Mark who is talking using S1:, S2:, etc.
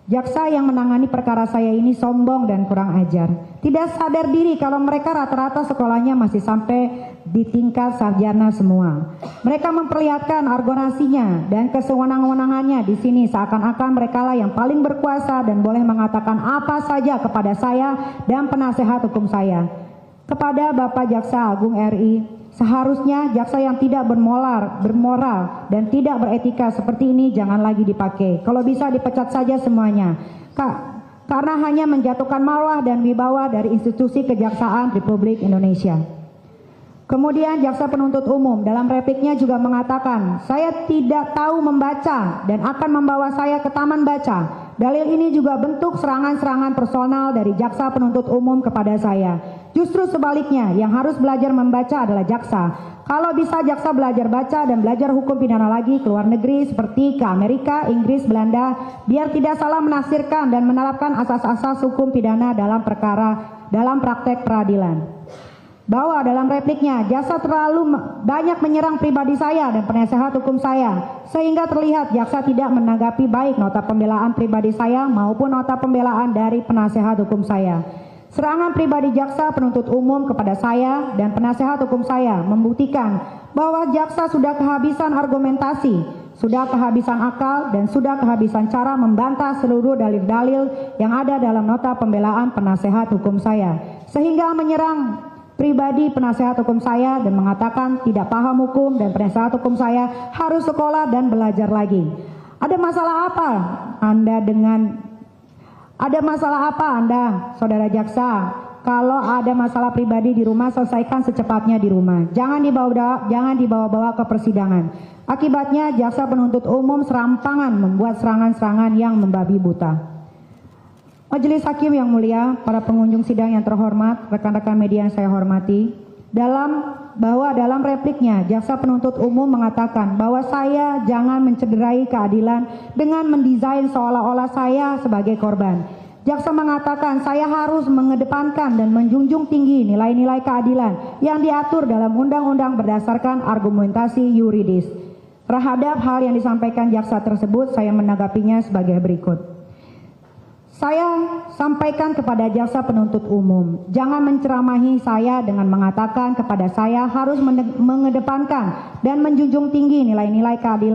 S1: Jaksa yang menangani perkara saya ini sombong dan kurang ajar. Tidak sadar diri kalau mereka rata-rata sekolahnya masih sampai di tingkat sarjana semua. Mereka memperlihatkan arogansinya dan kesewenang-wenangannya di sini seakan-akan merekalah yang paling berkuasa dan boleh mengatakan apa saja kepada saya dan penasehat hukum saya. Kepada Bapak Jaksa Agung RI, seharusnya jaksa yang tidak bermoral dan tidak beretika seperti ini jangan lagi dipakai. Kalau bisa dipecat saja semuanya. Karena hanya menjatuhkan marwah dan wibawa dari institusi kejaksaan Republik Indonesia. Kemudian jaksa penuntut umum dalam repliknya juga mengatakan, saya tidak tahu membaca dan akan membawa saya ke taman baca. Dalil ini juga bentuk serangan-serangan personal dari jaksa penuntut umum kepada saya. Justru sebaliknya, yang harus belajar membaca adalah jaksa. Kalau bisa jaksa belajar baca dan belajar hukum pidana lagi ke luar negeri seperti ke Amerika, Inggris, Belanda, biar tidak salah menafsirkan dan menerapkan asas-asas hukum pidana dalam praktek peradilan. Bahwa dalam repliknya, jaksa terlalu banyak menyerang pribadi saya dan penasehat hukum saya, sehingga terlihat jaksa tidak menanggapi baik nota pembelaan pribadi saya maupun nota pembelaan dari penasehat hukum saya. Serangan pribadi jaksa penuntut umum kepada saya dan penasehat hukum saya membuktikan bahwa jaksa sudah kehabisan argumentasi, sudah kehabisan akal, dan sudah kehabisan cara membantah seluruh dalil-dalil yang ada dalam nota pembelaan penasehat hukum saya, sehingga menyerang pribadi penasehat hukum saya dan mengatakan tidak paham hukum dan penasehat hukum saya harus sekolah dan belajar lagi. Ada masalah apa Anda, saudara jaksa? Kalau ada masalah pribadi di rumah, selesaikan secepatnya di rumah. Jangan dibawa-bawa ke persidangan. Akibatnya jaksa penuntut umum serampangan membuat serangan-serangan yang membabi buta. Majelis Hakim yang mulia, para pengunjung sidang yang terhormat, rekan-rekan media yang saya hormati, dalam repliknya jaksa penuntut umum mengatakan bahwa saya jangan mencederai keadilan dengan mendesain seolah-olah saya sebagai korban. Jaksa mengatakan saya harus mengedepankan dan menjunjung tinggi nilai-nilai keadilan yang diatur dalam undang-undang berdasarkan argumentasi yuridis. Terhadap hal yang disampaikan jaksa tersebut, saya menanggapinya sebagai berikut. Saya sampaikan kepada jaksa penuntut umum, jangan menceramahi saya dengan mengatakan kepada saya harus mengedepankan dan menjunjung tinggi nilai-nilai keadilan